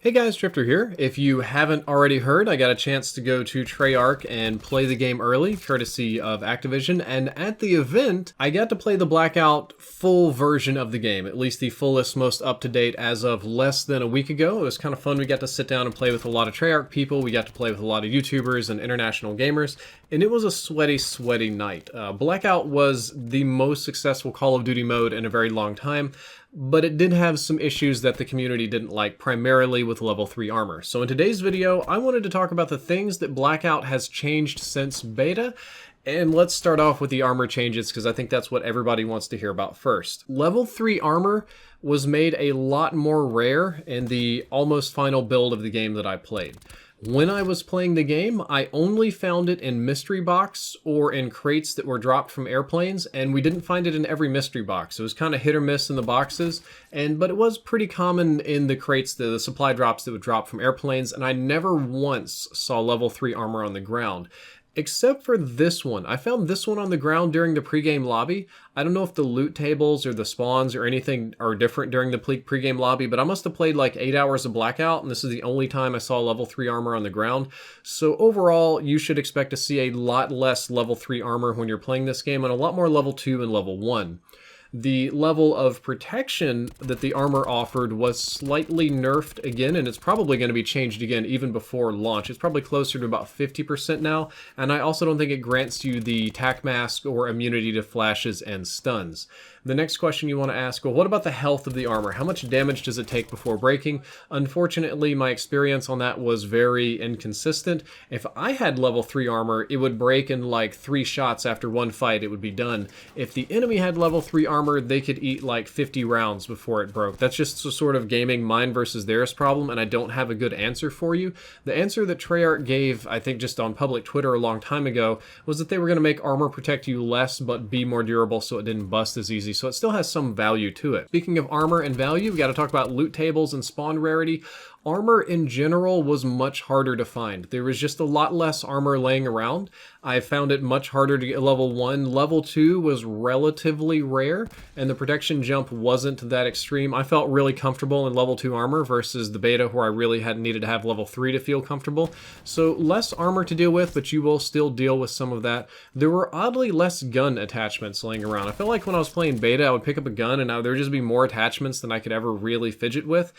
Hey guys, Drifter here. If you haven't already heard, I got a chance to go to Treyarch and play the game early, courtesy of Activision, and at the event, I got to play the Blackout full version of the game, at least the fullest, most up-to-date as of less than a week ago. It was kind of fun. We got to sit down and play with a lot of Treyarch people, we got to play with a lot of YouTubers and international gamers, and it was a sweaty, sweaty night. Blackout was the most successful Call of Duty mode in a very long time, but it did have some issues that the community didn't like, primarily with level 3 armor. So in today's video, I wanted to talk about the things that Blackout has changed since beta, and let's start off with the armor changes because I think that's what everybody wants to hear about first. Level 3 armor was made a lot more rare in the almost final build of the game that I played. When I was playing the game, I only found it in mystery box or in crates that were dropped from airplanes, and we didn't find it in every mystery box. It was kind of hit or miss in the boxes, but it was pretty common in the crates, the supply drops that would drop from airplanes, and I never once saw level 3 armor on the ground. Except for this one. I found this one on the ground during the pregame lobby. I don't know if the loot tables or the spawns or anything are different during the pregame lobby, but I must have played like 8 hours of Blackout, and this is the only time I saw level 3 armor on the ground. So overall, you should expect to see a lot less level 3 armor when you're playing this game, and a lot more level 2 and level 1. The level of protection that the armor offered was slightly nerfed again, and it's probably going to be changed again even before launch. It's probably closer to about 50% now, and I also don't think it grants you the tac mask or immunity to flashes and stuns. The next question you want to ask, well, what about the health of the armor? How much damage does it take before breaking? Unfortunately, my experience on that was very inconsistent. If I had level 3 armor, it would break in like 3 shots after one fight, it would be done. If the enemy had level 3 armor, they could eat like 50 rounds before it broke. That's just a sort of gaming mine versus theirs problem, and I don't have a good answer for you. The answer that Treyarch gave, I think just on public Twitter a long time ago, was that they were going to make armor protect you less but be more durable so it didn't bust as easy. So it still has some value to it. Speaking of armor and value, we got to talk about loot tables and spawn rarity. Armor in general was much harder to find. There was just a lot less armor laying around. I found it much harder to get level 1. Level 2 was relatively rare, and the protection jump wasn't that extreme. I felt really comfortable in level 2 armor versus the beta where I really had needed to have level 3 to feel comfortable. So less armor to deal with, but you will still deal with some of that. There were oddly less gun attachments laying around. I felt like when I was playing beta, I would pick up a gun and there would just be more attachments than I could ever really fidget with.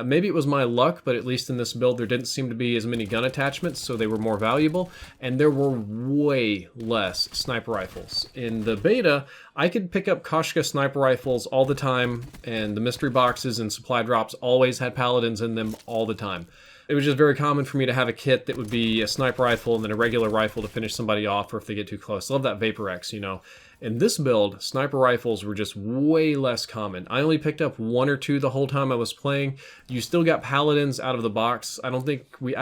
Maybe it was my luck, but at least in this build there didn't seem to be as many gun attachments, so they were more valuable, and there were way less sniper rifles. In the beta, I could pick up Koshka sniper rifles all the time, and the mystery boxes and supply drops always had paladins in them all the time. It was just very common for me to have a kit that would be a sniper rifle and then a regular rifle to finish somebody off or if they get too close. I love that Vapor X, you know. In this build, sniper rifles were just way less common. I only picked up 1 or 2 the whole time I was playing. You still got paladins out of the box. I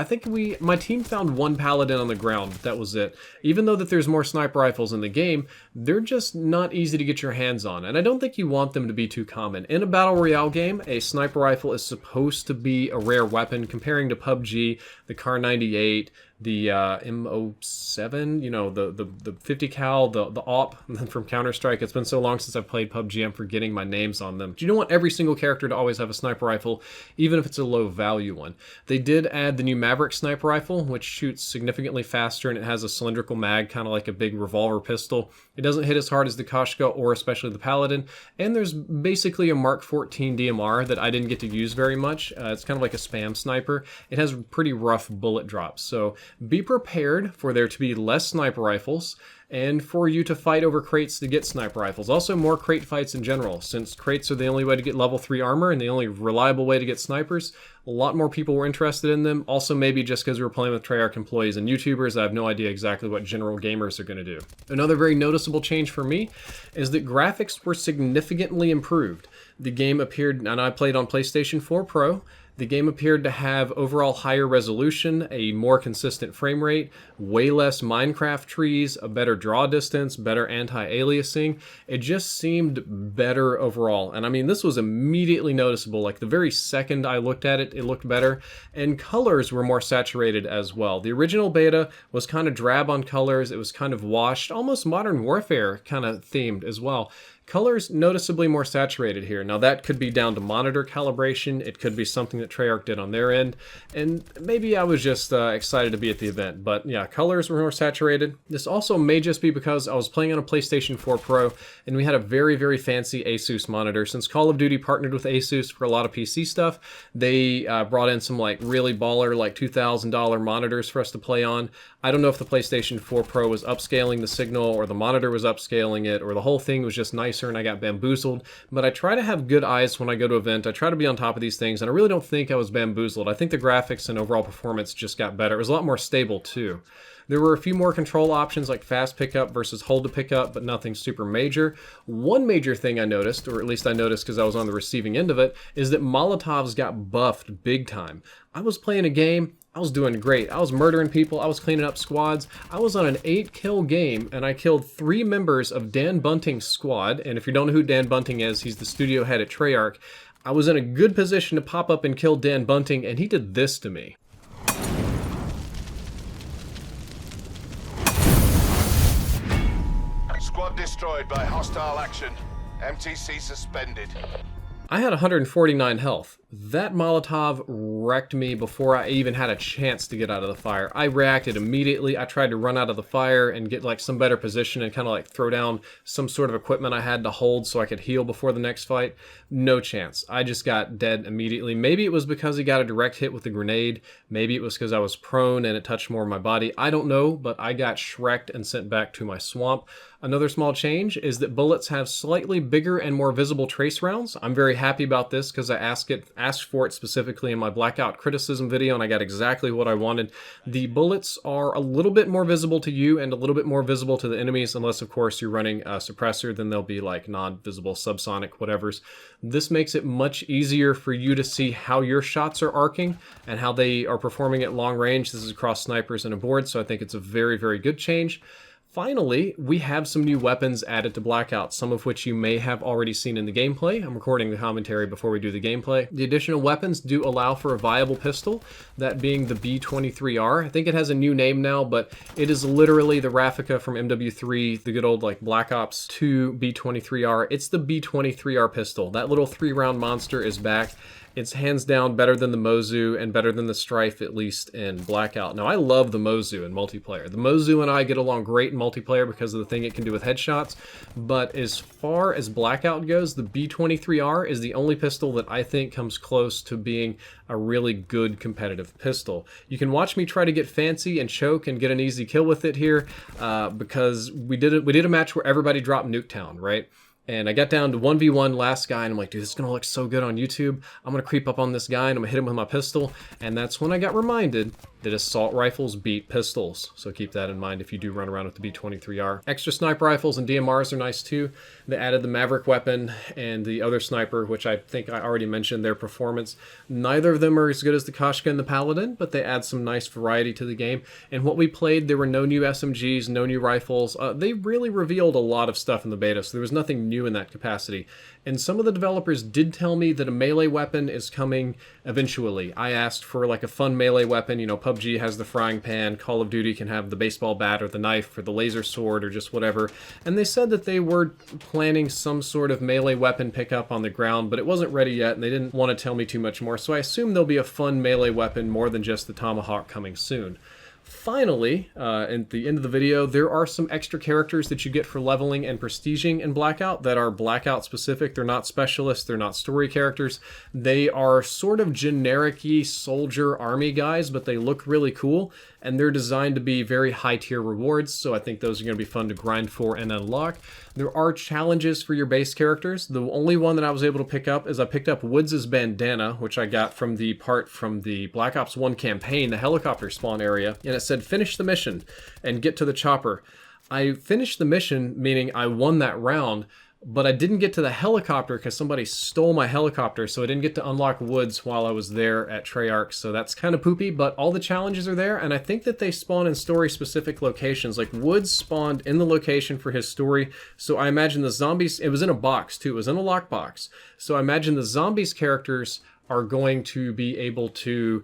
think my team found 1 paladin on the ground. That was it. Even though that there's more sniper rifles in the game, they're just not easy to get your hands on. And I don't think you want them to be too common. In a battle royale game, a sniper rifle is supposed to be a rare weapon. Comparing to PUBG, the Kar 98, the M07, you know, the 50 cal, the AWP from Counter-Strike. It's been so long since I've played PUBG, I'm forgetting my names on them. You don't want every single character to always have a sniper rifle, even if it's a low value one. They did add the new Maverick sniper rifle, which shoots significantly faster, and it has a cylindrical mag, kind of like a big revolver pistol. It doesn't hit as hard as the Koshka or especially the Paladin, and there's basically a Mark 14 DMR that I didn't get to use very much. It's kind of like a spam sniper. It has pretty rough bullet drops, so be prepared for there to be less sniper rifles and for you to fight over crates to get sniper rifles. Also, more crate fights in general. Since crates are the only way to get level 3 armor and the only reliable way to get snipers, a lot more people were interested in them. Also, maybe just because we were playing with Treyarch employees and YouTubers, I have no idea exactly what general gamers are going to do. Another very noticeable change for me is that graphics were significantly improved. The game appeared, and I played on PlayStation 4 Pro, the game appeared to have overall higher resolution, a more consistent frame rate, way less Minecraft trees, a better draw distance, better anti-aliasing. It just seemed better overall. And I mean, this was immediately noticeable. Like the very second I looked at it, it looked better. And colors were more saturated as well. The original beta was kind of drab on colors. It was kind of washed, almost Modern Warfare kind of themed as well. Color's noticeably more saturated here. Now that could be down to monitor calibration, it could be something that Treyarch did on their end, and maybe I was just excited to be at the event, but yeah, colors were more saturated. This also may just be because I was playing on a PlayStation 4 Pro, and we had a very, very fancy Asus monitor. Since Call of Duty partnered with Asus for a lot of PC stuff, they brought in some like really baller, like $2,000 monitors for us to play on. I don't know if the PlayStation 4 Pro was upscaling the signal, or the monitor was upscaling it, or the whole thing was just nicer and I got bamboozled. But I try to have good eyes when I go to an event. I try to be on top of these things, and I really don't think I was bamboozled. I think the graphics and overall performance just got better. It was a lot more stable too. There were a few more control options like fast pickup versus hold to pick up, but nothing super major. One major thing I noticed, or at least I noticed because I was on the receiving end of it, is that Molotovs got buffed big time. I was playing a game, I was doing great. I was murdering people, I was cleaning up squads. I was on an 8-kill game, and I killed 3 members of Dan Bunting's squad. And if you don't know who Dan Bunting is, he's the studio head at Treyarch. I was in a good position to pop up and kill Dan Bunting, and he did this to me. Squad destroyed by hostile action. MTC suspended. I had 149 health. That Molotov wrecked me before I even had a chance to get out of the fire. I reacted immediately. I tried to run out of the fire and get like some better position and kind of like throw down some sort of equipment I had to hold so I could heal before the next fight. No chance. I just got dead immediately. Maybe it was because he got a direct hit with the grenade. Maybe it was because I was prone and it touched more of my body. I don't know, but I got shreked and sent back to my swamp. Another small change is that bullets have slightly bigger and more visible trace rounds. I'm very happy about this because I asked for it specifically in my Blackout criticism video, and I got exactly what I wanted. The bullets are a little bit more visible to you and a little bit more visible to the enemies, unless of course you're running a suppressor, then they'll be like non-visible, subsonic, whatevers. This makes it much easier for you to see how your shots are arcing and how they are performing at long range. This is across snipers and a board, so I think it's a very, very good change. Finally, we have some new weapons added to Blackout, some of which you may have already seen in the gameplay. I'm recording the commentary before we do the gameplay. The additional weapons do allow for a viable pistol, that being the B23R. I think it has a new name now, but it is literally the Raffica from MW3, the good old like Black Ops 2 B23R. It's the B23R pistol. That little 3-round monster is back. It's hands down better than the Mozu and better than the Strife, at least in Blackout. Now, I love the Mozu in multiplayer. The Mozu and I get along great in multiplayer because of the thing it can do with headshots, but as far as Blackout goes, the B23R is the only pistol that I think comes close to being a really good competitive pistol. You can watch me try to get fancy and choke and get an easy kill with it here because we did a match where everybody dropped Nuketown, right? And I got down to 1v1 last guy, and I'm like, dude, this is going to look so good on YouTube. I'm going to creep up on this guy, and I'm going to hit him with my pistol. And that's when I got reminded that assault rifles beat pistols. So keep that in mind if you do run around with the B23R. Extra sniper rifles and DMRs are nice too. They added the Maverick weapon and the other sniper, which I think I already mentioned their performance. Neither of them are as good as the Koshka and the Paladin, but they add some nice variety to the game. And what we played, there were no new SMGs, no new rifles. They really revealed a lot of stuff in the beta, so there was nothing new in that capacity. And some of the developers did tell me that a melee weapon is coming eventually. I asked for like a fun melee weapon. You know, PUBG has the frying pan, Call of Duty can have the baseball bat or the knife or the laser sword or just whatever. And they said that they were planning some sort of melee weapon pickup on the ground, but it wasn't ready yet and they didn't want to tell me too much more. So I assume there'll be a fun melee weapon more than just the Tomahawk coming soon. Finally, at the end of the video, there are some extra characters that you get for leveling and prestiging in Blackout that are Blackout specific. They're not specialists, they're not story characters. They are sort of generic-y soldier army guys, but they look really cool, and they're designed to be very high tier rewards, so I think those are going to be fun to grind for and unlock. There are challenges for your base characters. The only one that I was able to pick up is I picked up Woods' bandana, which I got from the part from the Black Ops 1 campaign, the helicopter spawn area, and it said finish the mission and get to the chopper. I finished the mission, meaning I won that round, but I didn't get to the helicopter because somebody stole my helicopter, so I didn't get to unlock Woods while I was there at Treyarch, so that's kind of poopy, but all the challenges are there, and I think that they spawn in story-specific locations. Like, Woods spawned in the location for his story, so I imagine the zombies, it was in a box too, it was in a lockbox, so I imagine the zombies characters are going to be able to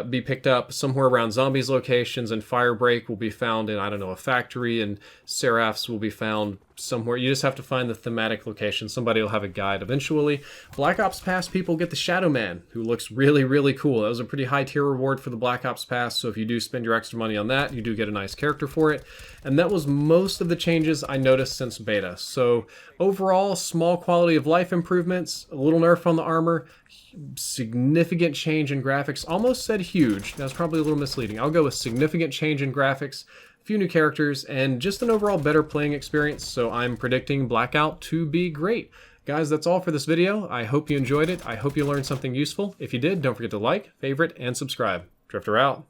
be picked up somewhere around zombies locations, and Firebreak will be found in, I don't know, a factory, and Seraphs will be found somewhere. You just have to find the thematic location. Somebody will have a guide eventually. Black Ops Pass people get the Shadow Man, who looks really, really cool. That was a pretty high tier reward for the Black Ops Pass, so if you do spend your extra money on that, you do get a nice character for it. And that was most of the changes I noticed since beta. So overall, small quality of life improvements, a little nerf on the armor, significant change in graphics. Almost said huge. That's probably a little misleading. I'll go with significant change in graphics, a few new characters, and just an overall better playing experience, so I'm predicting Blackout to be great. Guys, that's all for this video. I hope you enjoyed it. I hope you learned something useful. If you did, don't forget to like, favorite, and subscribe. Drifter out.